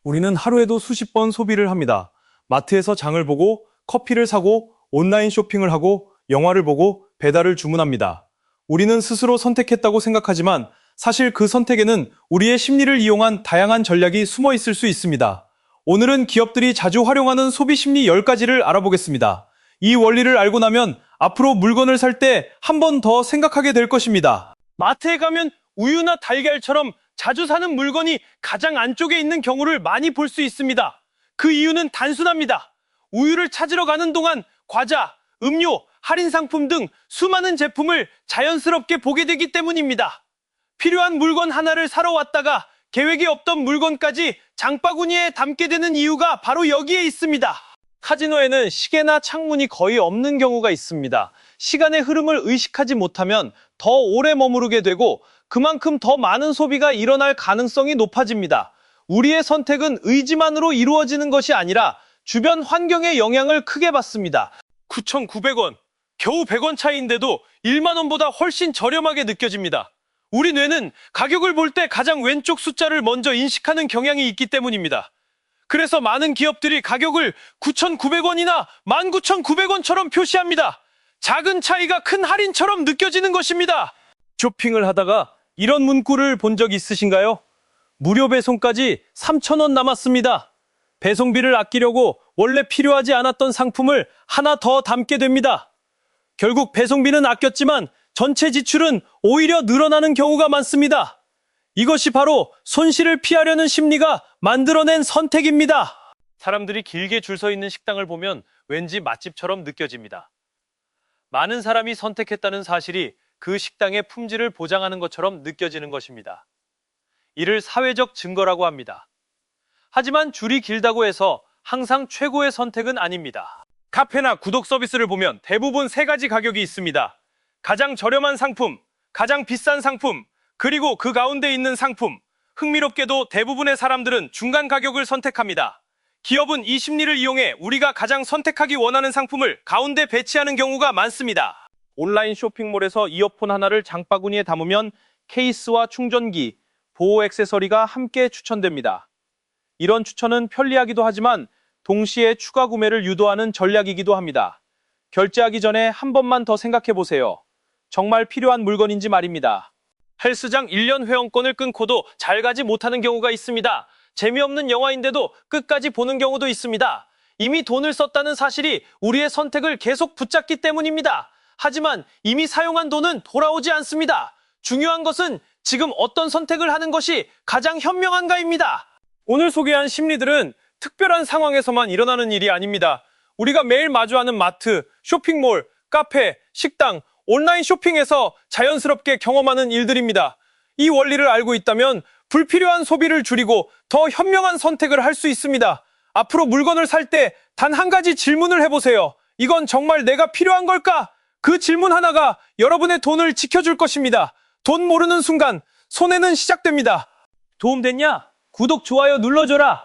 우리는 하루에도 수십 번 소비를 합니다. 마트에서 장을 보고 커피를 사고 온라인 쇼핑을 하고 영화를 보고 배달을 주문합니다. 우리는 스스로 선택했다고 생각하지만 사실 그 선택에는 우리의 심리를 이용한 다양한 전략이 숨어 있을 수 있습니다. 오늘은 기업들이 자주 활용하는 소비 심리 10가지를 알아보겠습니다. 이 원리를 알고 나면 앞으로 물건을 살 때 한 번 더 생각하게 될 것입니다. 마트에 가면 우유나 달걀처럼 자주 사는 물건이 가장 안쪽에 있는 경우를 많이 볼 수 있습니다. 그 이유는 단순합니다. 우유를 찾으러 가는 동안 과자, 음료, 할인 상품 등 수많은 제품을 자연스럽게 보게 되기 때문입니다. 필요한 물건 하나를 사러 왔다가 계획이 없던 물건까지 장바구니에 담게 되는 이유가 바로 여기에 있습니다. 카지노에는 시계나 창문이 거의 없는 경우가 있습니다. 시간의 흐름을 의식하지 못하면 더 오래 머무르게 되고 그만큼 더 많은 소비가 일어날 가능성이 높아집니다. 우리의 선택은 의지만으로 이루어지는 것이 아니라 주변 환경의 영향을 크게 받습니다. 9,900원, 겨우 100원 차이인데도 1만 원보다 훨씬 저렴하게 느껴집니다. 우리 뇌는 가격을 볼 때 가장 왼쪽 숫자를 먼저 인식하는 경향이 있기 때문입니다. 그래서 많은 기업들이 가격을 9,900원이나 19,900원처럼 표시합니다. 작은 차이가 큰 할인처럼 느껴지는 것입니다. 쇼핑을 하다가 이런 문구를 본 적 있으신가요? 무료 배송까지 3,000원 남았습니다. 배송비를 아끼려고 원래 필요하지 않았던 상품을 하나 더 담게 됩니다. 결국 배송비는 아꼈지만 전체 지출은 오히려 늘어나는 경우가 많습니다. 이것이 바로 손실을 피하려는 심리가 만들어낸 선택입니다. 사람들이 길게 줄 서 있는 식당을 보면 왠지 맛집처럼 느껴집니다. 많은 사람이 선택했다는 사실이 그 식당의 품질을 보장하는 것처럼 느껴지는 것입니다. 이를 사회적 증거라고 합니다. 하지만 줄이 길다고 해서 항상 최고의 선택은 아닙니다. 카페나 구독 서비스를 보면 대부분 세 가지 가격이 있습니다. 가장 저렴한 상품, 가장 비싼 상품, 그리고 그 가운데 있는 상품. 흥미롭게도 대부분의 사람들은 중간 가격을 선택합니다. 기업은 이 심리를 이용해 우리가 가장 선택하기 원하는 상품을 가운데 배치하는 경우가 많습니다. 온라인 쇼핑몰에서 이어폰 하나를 장바구니에 담으면 케이스와 충전기, 보호 액세서리가 함께 추천됩니다. 이런 추천은 편리하기도 하지만 동시에 추가 구매를 유도하는 전략이기도 합니다. 결제하기 전에 한 번만 더 생각해 보세요. 정말 필요한 물건인지 말입니다. 헬스장 1년 회원권을 끊고도 잘 가지 못하는 경우가 있습니다. 재미없는 영화인데도 끝까지 보는 경우도 있습니다. 이미 돈을 썼다는 사실이 우리의 선택을 계속 붙잡기 때문입니다. 하지만 이미 사용한 돈은 돌아오지 않습니다. 중요한 것은 지금 어떤 선택을 하는 것이 가장 현명한가입니다. 오늘 소개한 심리들은 특별한 상황에서만 일어나는 일이 아닙니다. 우리가 매일 마주하는 마트, 쇼핑몰, 카페, 식당, 온라인 쇼핑에서 자연스럽게 경험하는 일들입니다. 이 원리를 알고 있다면 불필요한 소비를 줄이고 더 현명한 선택을 할 수 있습니다. 앞으로 물건을 살 때 단 한 가지 질문을 해보세요. 이건 정말 내가 필요한 걸까? 그 질문 하나가 여러분의 돈을 지켜줄 것입니다. 돈 모르는 순간 손해는 시작됩니다. 도움됐냐? 구독, 좋아요 눌러줘라.